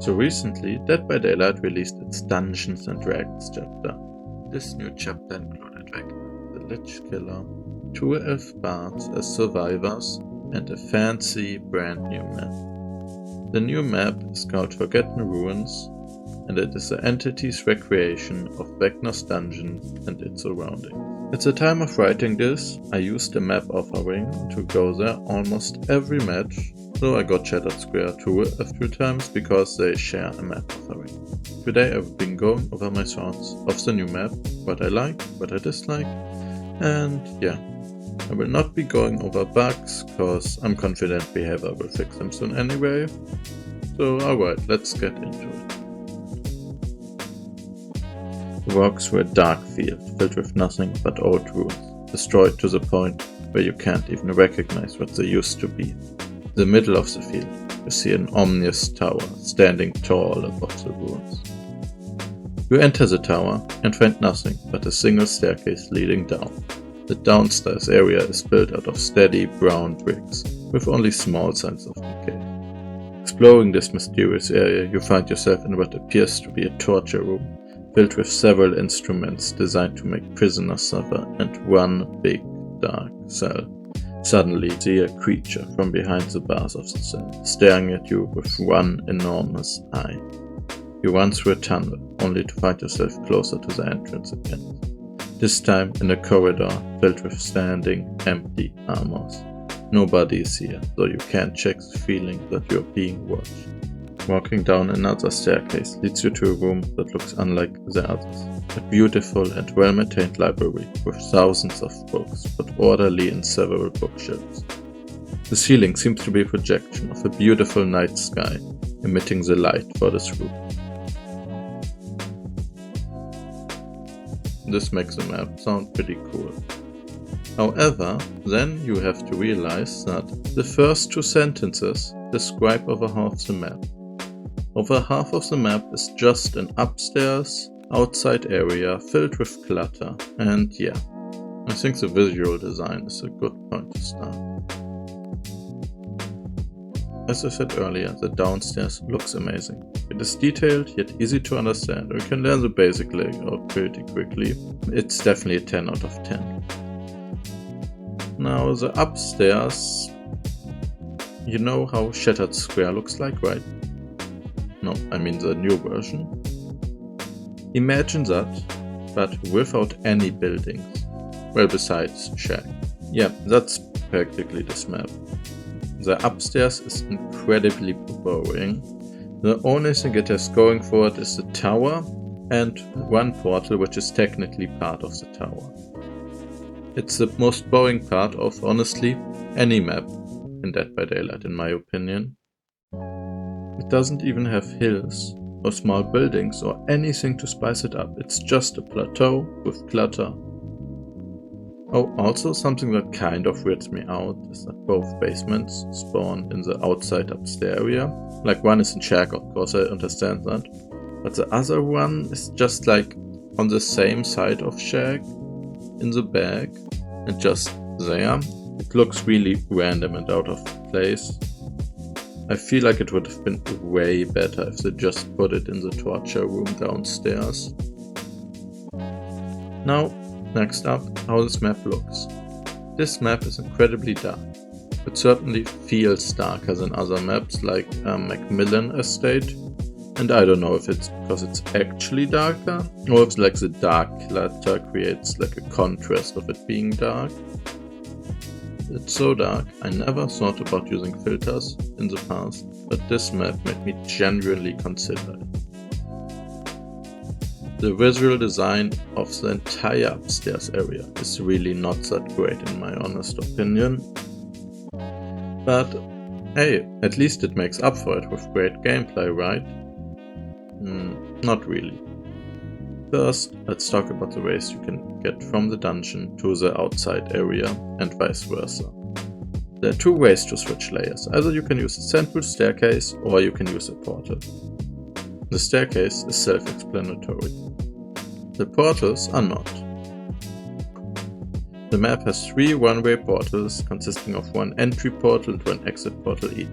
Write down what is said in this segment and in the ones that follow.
So recently, Dead by Daylight released its Dungeons and Dragons chapter. This new chapter included Vecna, the Lich Killer, 2 elf bards as survivors, and a fancy brand new map. The new map is called Forgotten Ruins, and it is the entity's recreation of Vecna's dungeons and its surroundings. At the time of writing this, I used a map offering to go there almost every match, though I got Shattered Square too a few times because they share a map offering. Today I've been going over my thoughts of the new map, what I like, what I dislike, and yeah. I will not be going over bugs, cause I'm confident behavior will fix them soon anyway. So alright, let's get into it. Walk through a dark field filled with nothing but old ruins, destroyed to the point where you can't even recognize what they used to be. In the middle of the field, you see an ominous tower standing tall above the ruins. You enter the tower and find nothing but a single staircase leading down. The downstairs area is built out of steady brown bricks, with only small signs of decay. Exploring this mysterious area, you find yourself in what appears to be a torture room, filled with several instruments designed to make prisoners suffer, and one big, dark cell. Suddenly, you see a creature from behind the bars of the cell, staring at you with one enormous eye. You run through a tunnel, only to find yourself closer to the entrance again. This time in a corridor filled with standing, empty armors. Nobody is here, so you can't check the feeling that you're being watched. Walking down another staircase leads you to a room that looks unlike the others. A beautiful and well-maintained library with thousands of books, put orderly in several bookshelves. The ceiling seems to be a projection of a beautiful night sky, emitting the light for this room. This makes the map sound pretty cool. However, then you have to realize that the first 2 sentences describe over half the map. Over half of the map is just an upstairs, outside area filled with clutter, and yeah, I think the visual design is a good point to start. As I said earlier, the downstairs looks amazing. It is detailed yet easy to understand, and you can learn the basic layout pretty quickly. It's definitely a 10 out of 10. Now the upstairs, you know how Shattered Square looks like, right? No, I mean the new version. Imagine that, but without any buildings. Well, besides shack. Yeah, that's practically this map. The upstairs is incredibly boring. The only thing it has going for it is the tower and one portal which is technically part of the tower. It's the most boring part of, honestly, any map in Dead by Daylight in my opinion. It doesn't even have hills or small buildings or anything to spice it up. It's just a plateau with clutter. Oh, also something that kind of weirds me out is that both basements spawn in the outside upstairs area. Like one is in shack, of course I understand that. But the other one is just like on the same side of shack, in the back, and just there. It looks really random and out of place. I feel like it would have been way better if they just put it in the torture room downstairs. Now, next up, how this map looks. This map is incredibly dark. It certainly feels darker than other maps like Macmillan Estate, and I don't know if it's because it's actually darker, or if like the dark clutter creates like a contrast of it being dark. It's so dark, I never thought about using filters in the past, but this map made me genuinely consider it. The visual design of the entire upstairs area is really not that great in my honest opinion. But hey, at least it makes up for it with great gameplay, right? Not really. First, let's talk about the ways you can get from the dungeon to the outside area and vice versa. There are 2 ways to switch layers. Either you can use a central staircase or you can use a portal. The staircase is self-explanatory. The portals are not. The map has 3 one-way portals consisting of 1 entry portal and 1 exit portal each.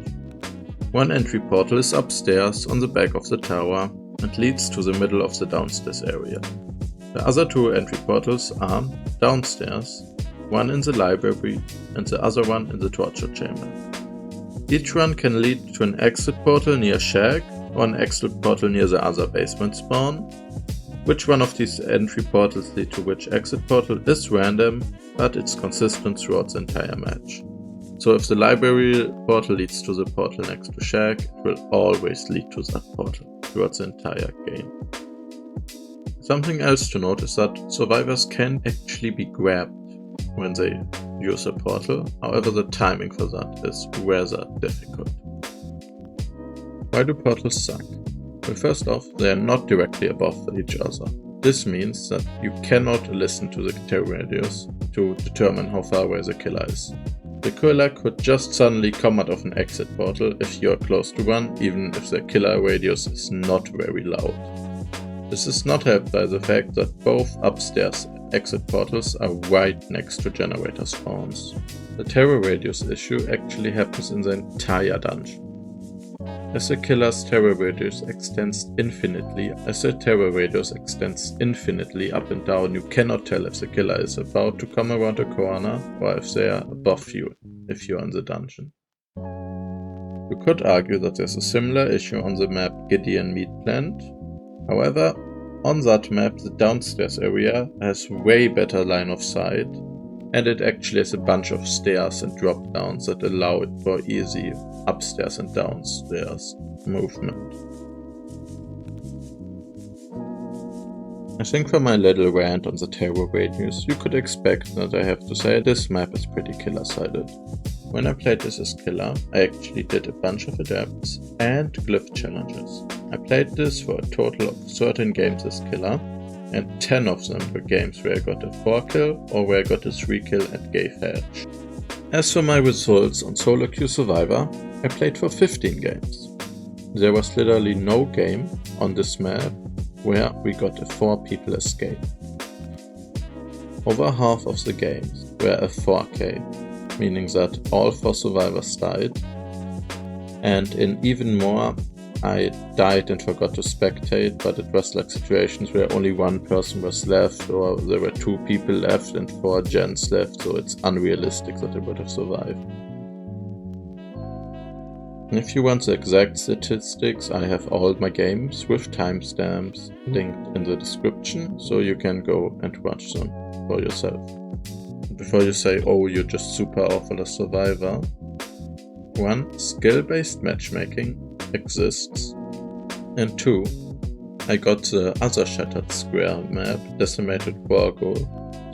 One entry portal is upstairs on the back of the tower and leads to the middle of the downstairs area. The other two entry portals are downstairs, one in the library and the other one in the torture chamber. Each one can lead to an exit portal near Shack or an exit portal near the other basement spawn. Which one of these entry portals lead to which exit portal is random, but it's consistent throughout the entire match. So if the library portal leads to the portal next to Shack, it will always lead to that portal throughout the entire game. Something else to note is that survivors can actually be grabbed when they use a portal, however the timing for that is rather difficult. Why do portals suck? Well, first off, they are not directly above each other. This means that you cannot listen to the terror radius to determine how far away the killer is. The killer could just suddenly come out of an exit portal if you are close to one, even if the killer radius is not very loud. This is not helped by the fact that both upstairs exit portals are right next to generator spawns. The terror radius issue actually happens in the entire dungeon. As the killer's terror radius extends infinitely up and down, you cannot tell if the killer is about to come around a corner or if they are above you if you are in the dungeon. You could argue that there's a similar issue on the map Gideon Meat Plant. However, on that map the downstairs area has way better line of sight, and it actually has a bunch of stairs and drop downs that allow it for easy upstairs and downstairs movement. I think from my little rant on the terror radius, you could expect that I have to say this map is pretty killer-sided. When I played this as killer, I actually did a bunch of adapts and glyph challenges. I played this for a total of 13 games as killer, and 10 of them were games where I got a 4 kill or where I got a 3 kill and gave hedge. As for my results on solo queue Survivor, I played for 15 games. There was literally no game on this map where we got a 4 people escape. Over half of the games were a 4K, meaning that all 4 survivors died, and in even more I died and forgot to spectate, but it was like situations where only one person was left, or there were 2 people left and 4 gens left, so it's unrealistic that I would have survived. And if you want the exact statistics, I have all my games with timestamps linked in the description, so you can go and watch them for yourself. Before you say, oh, you're just super awful as Survivor, 1. Skill-based matchmaking exists, and 2. I got the other Shattered Square map, Decimated Borgo,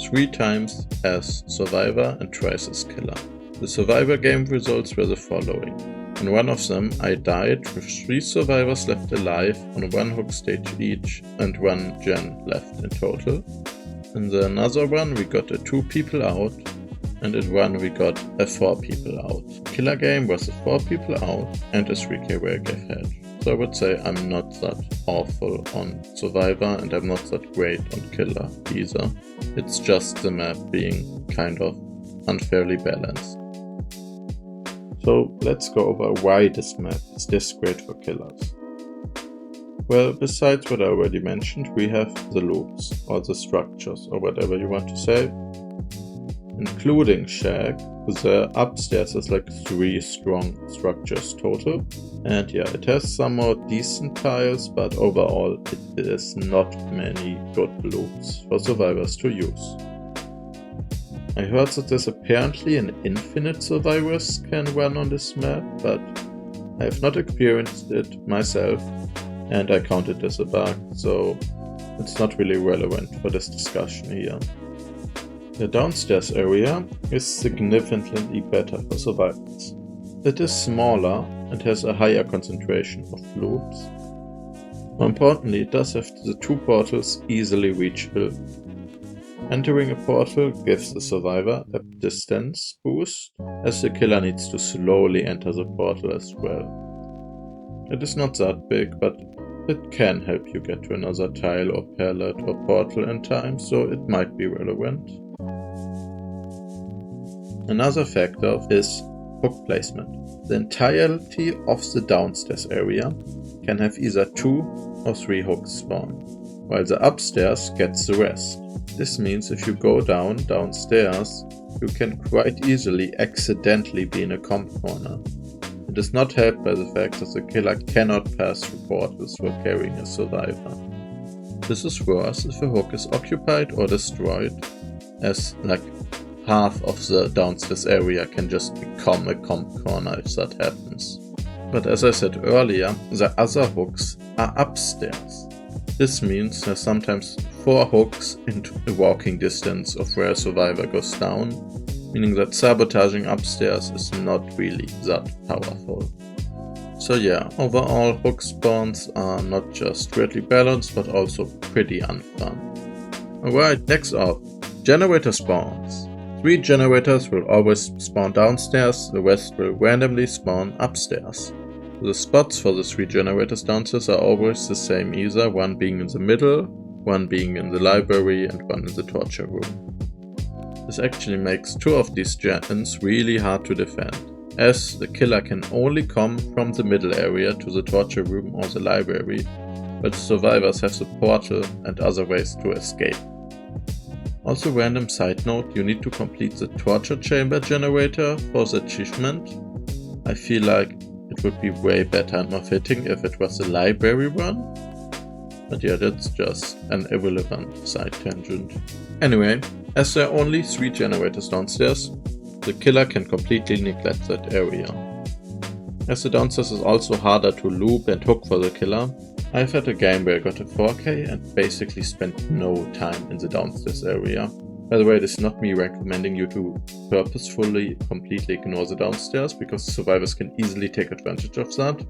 3 times as Survivor and twice as Killer. The Survivor game results were the following. In one of them I died with 3 survivors left alive on 1 hook stage each and 1 gen left in total. In the another one we got a 2 people out, and in one we got a 4 people out. Killer game was a 4 people out and a 3k where I gave hedge. So I would say I'm not that awful on Survivor and I'm not that great on Killer either. It's just the map being kind of unfairly balanced. So let's go over why this map is this great for killers. Well, besides what I already mentioned, we have the loops, or the structures, or whatever you want to say. Including Shack, the upstairs is like 3 strong structures total. And yeah, it has some more decent tiles, but overall it is not many good loops for survivors to use. I heard that there's apparently an infinite survivors can run on this map, but I have not experienced it myself, and I count it as a bug, so it's not really relevant for this discussion here. The downstairs area is significantly better for survivors. It is smaller and has a higher concentration of loops. More importantly, it does have the 2 portals easily reachable. Entering a portal gives the survivor a distance boost, as the killer needs to slowly enter the portal as well. It is not that big, but it can help you get to another tile or pallet or portal in time, so it might be relevant. Another factor is hook placement. The entirety of the downstairs area can have either 2 or 3 hooks spawn, while the upstairs gets the rest. This means if you go downstairs, you can quite easily accidentally be in a comp corner. It is not helped by the fact that the killer cannot pass through portals for carrying a survivor. This is worse if a hook is occupied or destroyed, as like half of the downstairs area can just become a comp corner if that happens. But as I said earlier, the other hooks are upstairs. This means there's sometimes 4 hooks into a walking distance of where a survivor goes down, meaning that sabotaging upstairs is not really that powerful. So yeah, overall hook spawns are not just weirdly balanced but also pretty unfun. Alright, next up, generator spawns. 3 generators will always spawn downstairs, the rest will randomly spawn upstairs. The spots for the 3 generators downstairs are always the same either, one being in the middle, one being in the library and one in the torture room. This actually makes 2 of these gens really hard to defend, as the killer can only come from the middle area to the torture room or the library, but the survivors have the portal and other ways to escape. Also, random side note, you need to complete the torture chamber generator for the achievement. I feel like it would be way better and more fitting if it was the library one. But yeah, that's just an irrelevant side tangent. Anyway, as there are only 3 generators downstairs, the killer can completely neglect that area. As the downstairs is also harder to loop and hook for the killer, I've had a game where I got a 4K and basically spent no time in the downstairs area. By the way, it is not me recommending you to purposefully completely ignore the downstairs, because survivors can easily take advantage of that.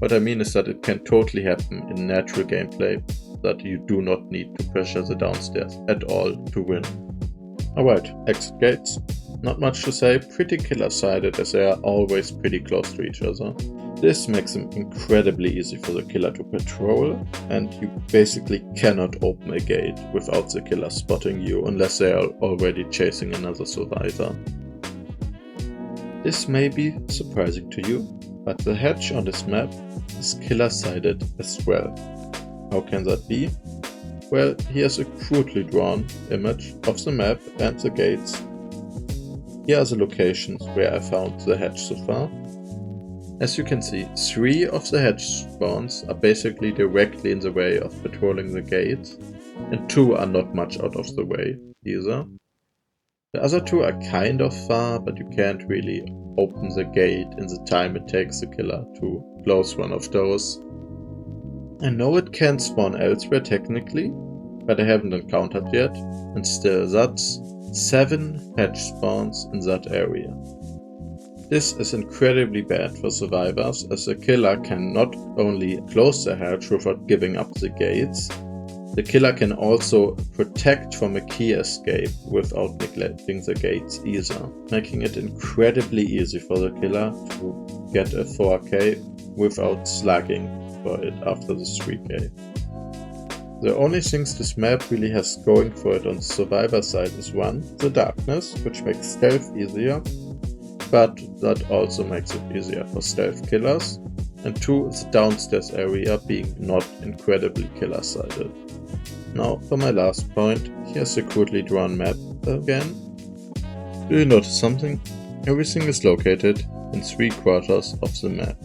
What I mean is that it can totally happen in natural gameplay, that you do not need to pressure the downstairs at all to win. Alright, exit gates. Not much to say, pretty killer-sided as they are always pretty close to each other. This makes them incredibly easy for the killer to patrol, and you basically cannot open a gate without the killer spotting you unless they are already chasing another survivor. This may be surprising to you, but the hatch on this map is killer-sided as well. How can that be? Well, here's a crudely drawn image of the map and the gates. Here are the locations where I found the hatch so far. As you can see, 3 of the hatch spawns are basically directly in the way of patrolling the gates, and 2 are not much out of the way either. The other 2 are kind of far, but you can't really open the gate in the time it takes the killer to close one of those. I know it can spawn elsewhere technically, but I haven't encountered yet, and still that's 7 hatch spawns in that area. This is incredibly bad for survivors, as the killer can not only close the hatch without giving up the gates, the killer can also protect from a key escape without neglecting the gates either, making it incredibly easy for the killer to get a 4K without slugging for it after the 3K. The only things this map really has going for it on the survivor side is 1, the darkness, which makes stealth easier, but that also makes it easier for stealth killers, and 2, the downstairs area being not incredibly killer-sided. Now for my last point, here's the crudely drawn map again. Do you notice something? Everything is located in 3/4 of the map.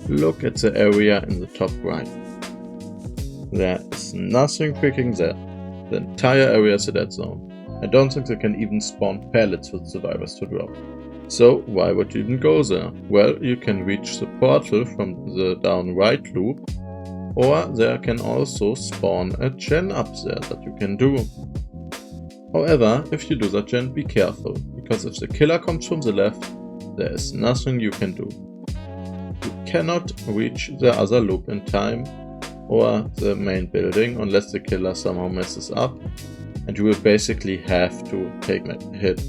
Look at the area in the top right. There is nothing freaking there. The entire area is a dead zone. I don't think they can even spawn pallets for survivors to drop. So why would you even go there? Well, you can reach the portal from the down right loop, or there can also spawn a gen up there that you can do. However, if you do that gen, be careful, because if the killer comes from the left, there is nothing you can do. You cannot reach the other loop in time, or the main building, unless the killer somehow messes up, and you will basically have to take a hit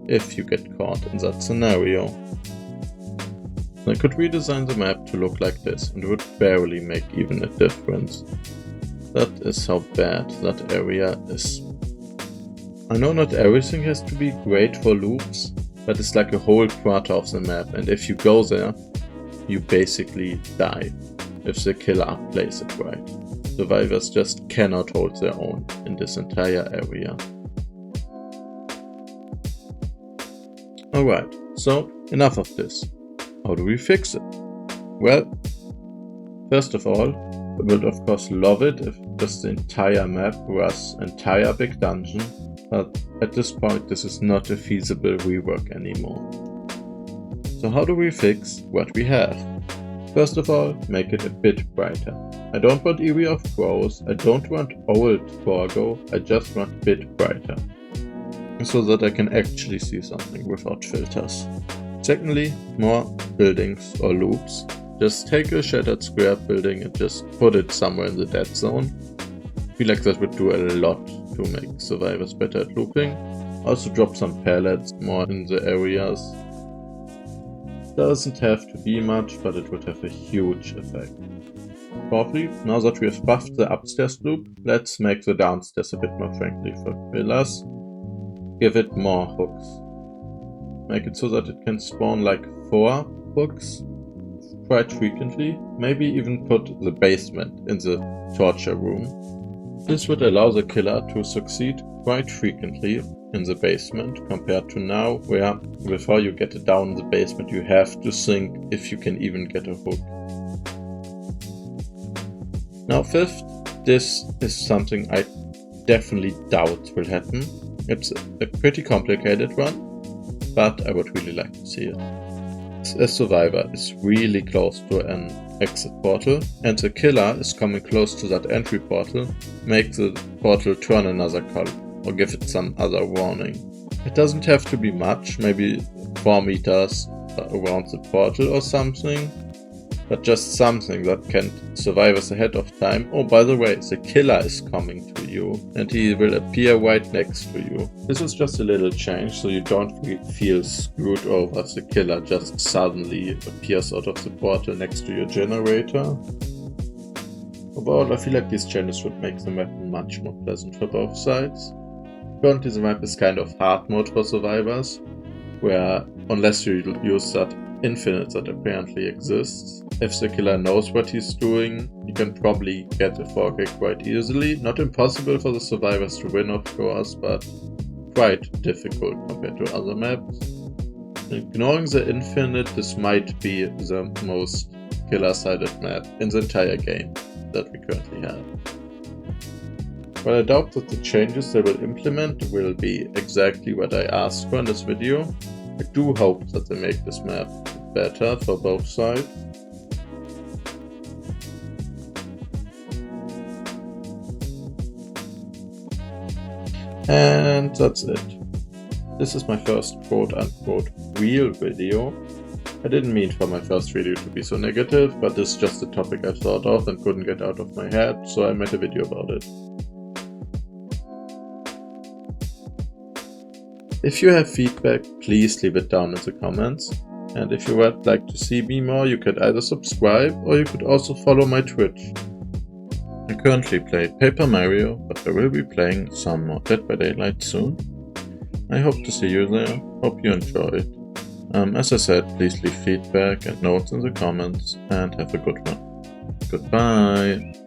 if you get caught in that scenario. I could redesign the map to look like this, and it would barely make even a difference. That is how bad that area is. I know not everything has to be great for loops, but it's like a whole quarter of the map, and if you go there, you basically die if the killer plays it right. Survivors just cannot hold their own in this entire area. Alright, so enough of this. How do we fix it? Well, first of all, we would of course love it if just the entire map was entire big dungeon, but at this point this is not a feasible rework anymore. So how do we fix what we have? First of all, make it a bit brighter. I don't want Area of Crows, I don't want old Forgo, I just want a bit brighter, so that I can actually see something without filters. Secondly, more buildings or loops. Just take a shattered square building and just put it somewhere in the dead zone. I feel like that would do a lot to make survivors better at looping. Also drop some pallets more in the areas. Doesn't have to be much, but it would have a huge effect. Fourthly, now that we have buffed the upstairs loop, let's make the downstairs a bit more friendly for pillars. Give it more hooks. Make it so that it can spawn like 4 hooks quite frequently. Maybe even put the basement in the torture room. This would allow the killer to succeed quite frequently in the basement compared to now, where before you get it down in the basement you have to think if you can even get a hook. Now fifth, this is something I definitely doubt will happen. It's a pretty complicated one, but I would really like to see it. A survivor is really close to an exit portal and the killer is coming close to that entry portal. Make the portal turn another color or give it some other warning. It doesn't have to be much, maybe 4 meters around the portal or something, but just something that can survivors ahead of time. Oh, by the way, the killer is coming to you and he will appear right next to you. This is just a little change so you don't feel screwed over if the killer just suddenly appears out of the portal next to your generator. Overall, I feel like these changes would make the map much more pleasant for both sides. Currently the map is kind of hard mode for survivors, where unless you use that infinite that apparently exists, if the killer knows what he's doing, you can probably get a 4K quite easily. Not impossible for the survivors to win of course, but quite difficult compared to other maps. Ignoring the infinite, this might be the most killer-sided map in the entire game that we currently have. While I doubt that the changes they will implement will be exactly what I asked for in this video, I do hope that they make this map better for both sides. And that's it. This is my first quote-unquote real video. I didn't mean for my first video to be so negative, but this is just a topic I thought of and couldn't get out of my head, so I made a video about it. If you have feedback, please leave it down in the comments. And if you would like to see me more, you could either subscribe or you could also follow my Twitch. I currently play Paper Mario, but I will be playing some more Dead by Daylight soon. I hope to see you there, hope you enjoyed. As I said, please leave feedback and notes in the comments and have a good one. Goodbye!